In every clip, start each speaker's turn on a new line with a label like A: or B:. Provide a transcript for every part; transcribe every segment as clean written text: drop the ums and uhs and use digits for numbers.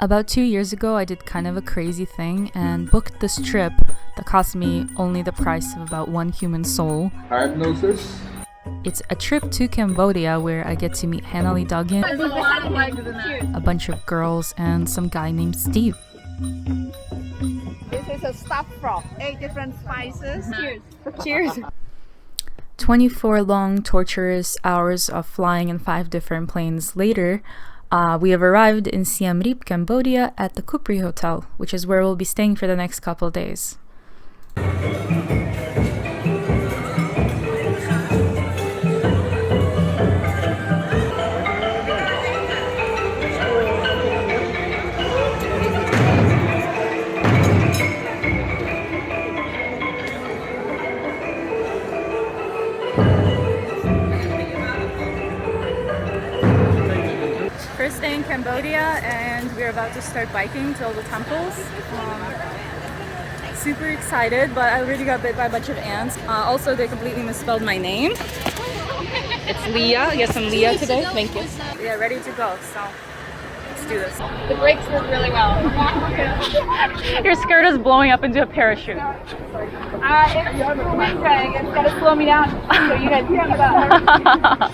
A: About 2 years ago, I did kind of a crazy thing and booked this trip that cost me only the price of about one human soul.
B: Hypnosis?
A: It's a trip to Cambodia where I get to meet Hannah Lee Duggan, a bunch of girls, and some guy named Steve.
C: This is a stuffed frog, 8 different spices. Cheers.
A: 24 long, torturous hours of flying in 5 different planes later, we have arrived in Siem Reap, Cambodia at the Kupri Hotel, which is where we'll be staying for the next couple of days. First day in Cambodia, and we're about to start biking to all the temples. Super excited, but I already got bit by a bunch of ants. Also, they completely misspelled my name. It's Leah. Yes, I'm Leah today. Thank you. Yeah, ready to go. So let's do this.
D: The brakes work really well.
A: Your skirt is blowing up into a parachute.
D: It's wind drag. It's got to slow me down so you guys can keep up.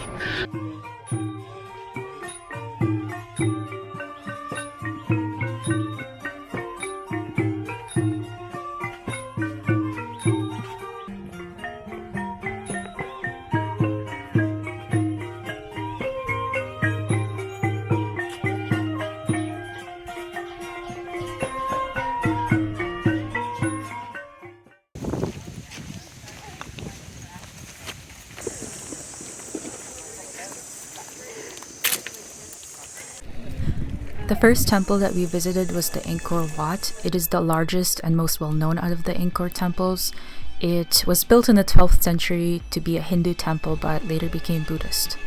A: The first temple that we visited was the Angkor Wat. It is the largest and most well-known out of the Angkor temples. It was built in the 12th century to be a Hindu temple, but later became Buddhist.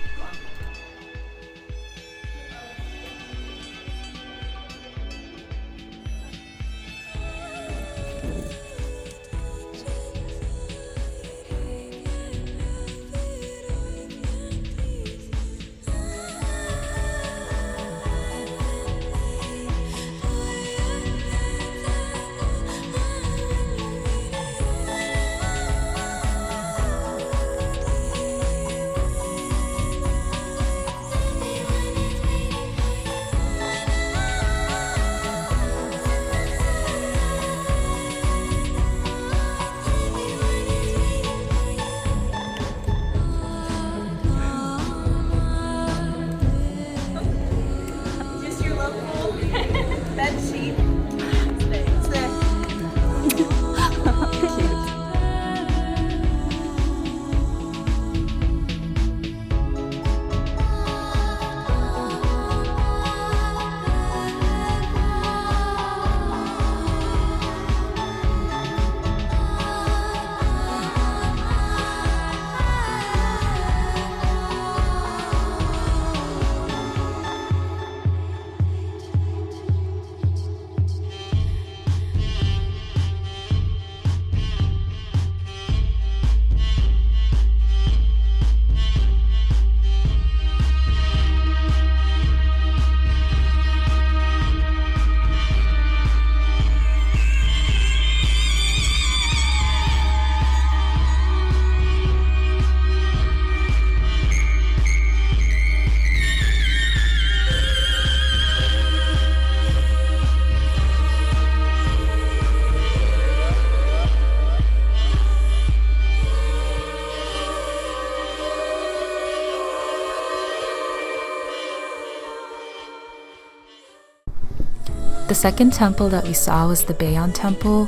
A: The second temple that we saw was the Bayon Temple.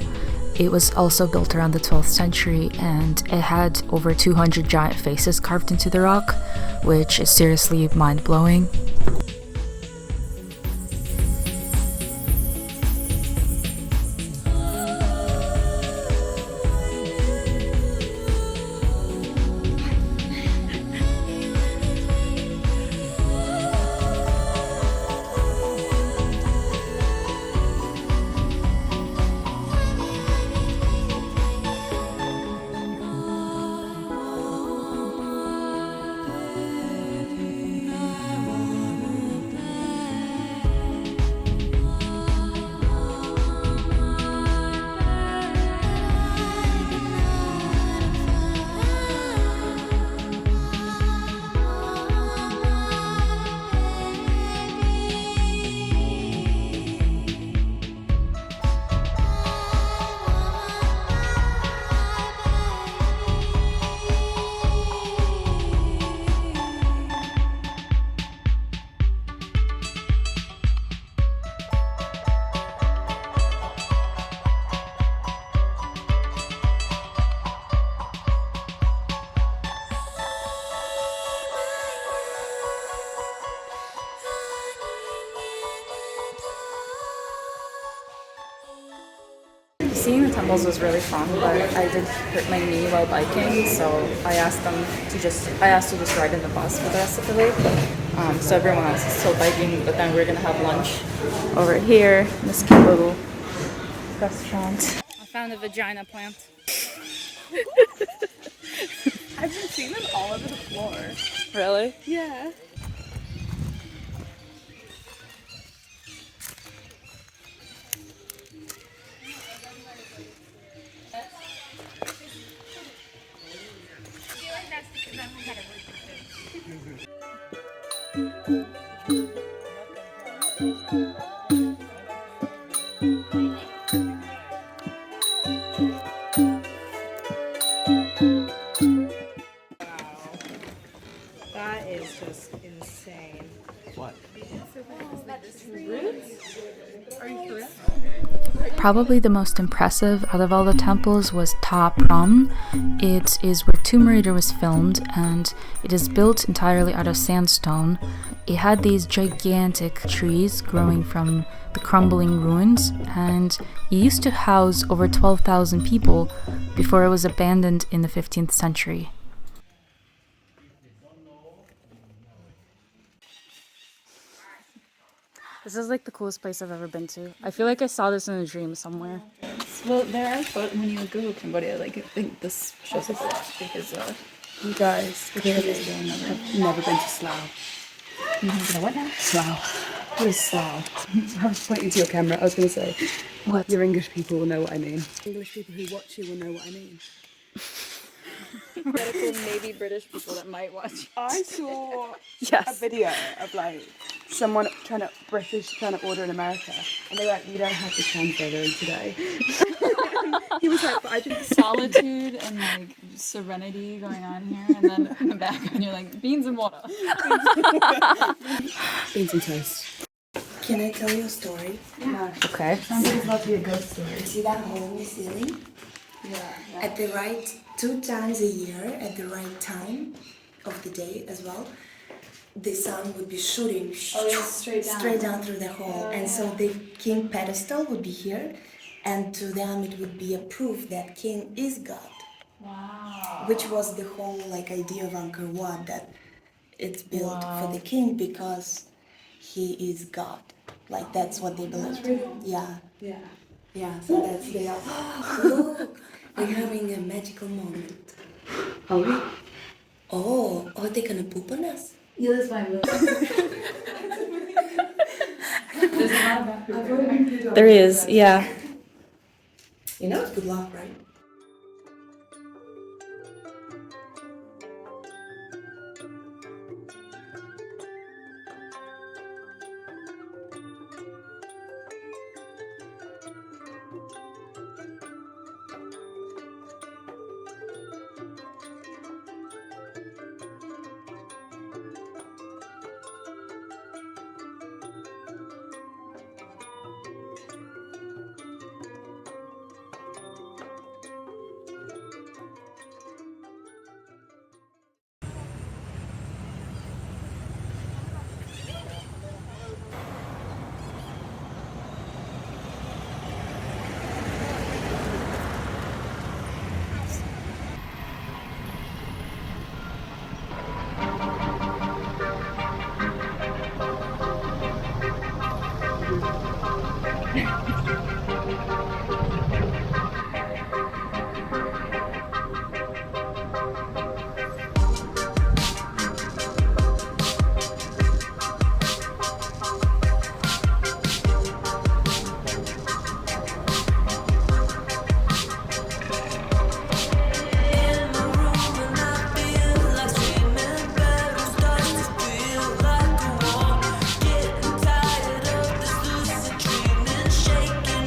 A: It was also built around the 12th century, and it had over 200 giant faces carved into the rock, which is seriously mind-blowing. seeing the temples was really fun, but I did hurt my knee while biking, so I asked to just ride in the bus for the rest of the way. So everyone else is still biking, but then we're gonna have lunch over here in this cute little restaurant. I found a vagina plant.
C: I've been seeing them all over the floor.
A: Really?
C: Yeah. That is just insane.
B: What?
C: Are you sure?
A: Probably the most impressive out of all the temples was Ta Prohm. It is where Tomb Raider was filmed, and it is built entirely out of sandstone. It had these gigantic trees growing from the crumbling ruins, and it used to house over 12,000 people before it was abandoned in the 15th century. This is like the coolest place I've ever been to. I feel like I saw this in a dream somewhere.
C: Well, there are photos when you Google Cambodia. Like, I think this shows up a lot because
B: You guys, clearly have never been to Slough.
C: you've been to what now?
B: Slough. What is Slough? I was pointing to your camera. I was going to say,
A: What?
B: your English people will know what I mean. English people who watch you will know what I mean.
A: Maybe British people that might watch.
B: I saw a
A: Yes.
B: video of like someone British trying to order in America, and they were like, "We don't have the translator in today." He was like, "But I just
A: Solitude and like serenity going on here, and then in the background you're like beans and water.
B: beans and toast."
E: Can I tell you a story?
A: Okay.
B: Sounds like it's about to be a ghost story.
E: See that hole in the ceiling?
B: Yeah.
E: At the right, 2 times a year, at the right time of the day as well, the sun would be shooting straight down through the hole. And so the king pedestal would be here, and to them it would be a proof that king is God. Wow. Which was the whole like idea of Angkor Wat, that it's built for the king because he is God. Like that's what they believed. Yeah.
B: Yeah.
E: Yeah, so that's they are. Look, we're having a magical moment. Oh, are they gonna poop on us?
D: Yeah, that's fine.
A: There is, yeah.
E: You know, it's good luck, right?
F: Shaking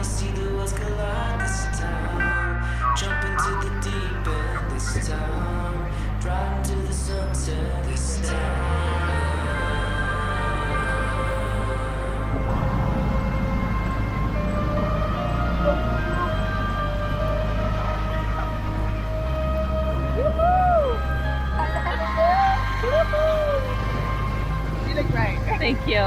F: wanna see the worlds collide this time. Jump into the deep end this time. Drive into the sunset this time.
D: You look great.
C: Thank you.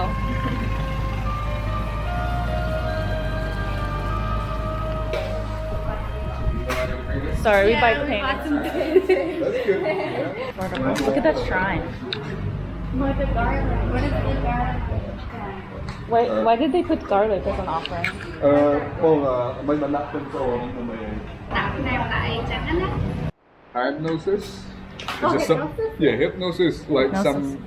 C: Sorry, we buy paintings. Look at that shrine. Why did they put garlic as an offering?
G: May malapit sa oras na may hypnosis. Yeah, hypnosis. Like some,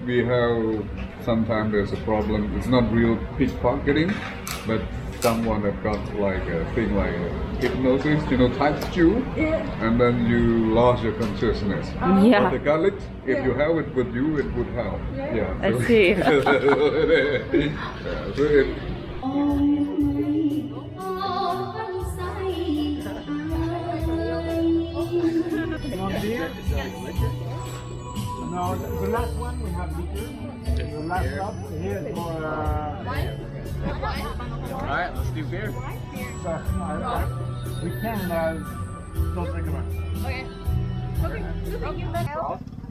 G: we have sometimes there's a problem. It's not real pickpocketing, but someone that got like a thing like hypnosis, type stew, and then you lost your consciousness.
C: Yeah.
G: But the garlic, if you have it with you, it would help. Yeah.
C: I see.
G: So it,
H: No, the last one we have liquor. The last stop here is for.
G: Alright, let's do beer.
H: So, we can don't drink about.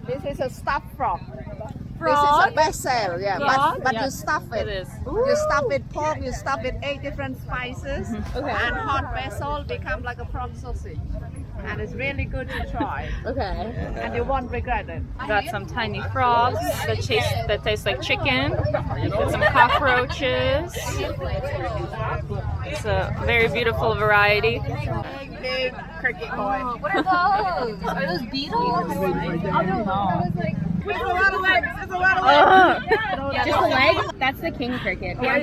I: This is a stuffed frog. This is a basil, yeah. But you stuff it.
C: It is.
I: You stuff it pork. You stuff it 8 different spices, and hot basil become like a frog sausage. And it's really good to try.
C: Okay.
I: And you won't regret it.
C: Got some tiny frogs that taste like chicken. Got some cockroaches. It's a very beautiful variety.
I: Big cricket boy.
D: What are those? Are those beetles?
C: I don't know.
I: There's a lot of legs. There's a lot of legs.
D: Just a leg? That's the king cricket.
C: Okay.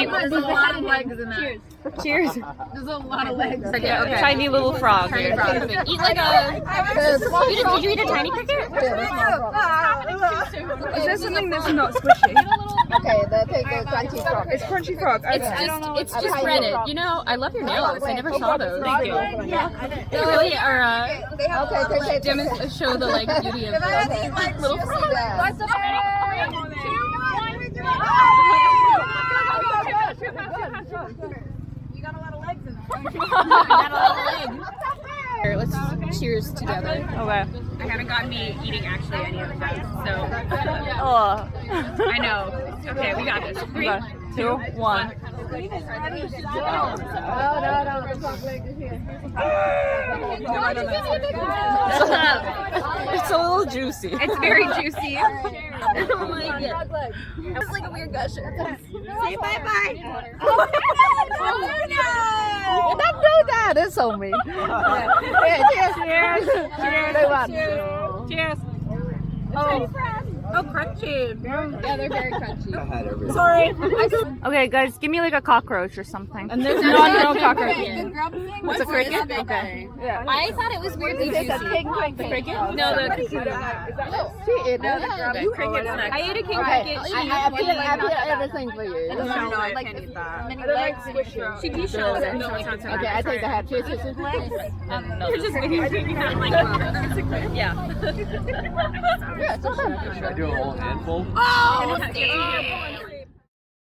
D: There's a lot of legs in that.
C: Cheers.
D: There's a lot of legs.
C: Okay. Tiny little frog here.
D: Eat like a. Did you eat a tiny cricket?
B: Is there something that's not squishy?
I: Okay, take the crunchy frog.
B: It's crunchy frog. Okay.
D: It's just breaded. You know, I love your nails. I never saw those.
C: Thank you.
D: They really are
I: Okay,
D: show the like beauty of little frogs.
I: You got a lot of legs in
D: Here, let's cheers together.
C: Okay.
D: I haven't gotten me eating actually any of them, so
C: Oh.
D: I know. Okay, we got this. 3,
C: Okay. 2, 1. It's a little juicy.
D: It's very juicy.
I: I don't like it. It's like a weird gusher. Say bye-bye. Oh no! Don't do that. It's on me. Cheers.
C: Cheers.
D: Oh, crunchy. Yeah, they're very crunchy.
C: Sorry. Okay, guys, give me like a cockroach or something.
D: And there's
C: no cockroach.
D: What's a cricket? Okay.
C: Yeah.
D: I thought it was weirdly juicy.
C: The cricket?
D: No, the cricket's next. I ate a king cricket.
I: I peel everything for you.
D: No, I can't eat that.
B: Many legs squishy.
D: She be shells. No, it's not so
I: Okay, I take the hat. Cheers.
C: No,
D: You're just making yeah.
G: should I do a whole handful?
D: Oh,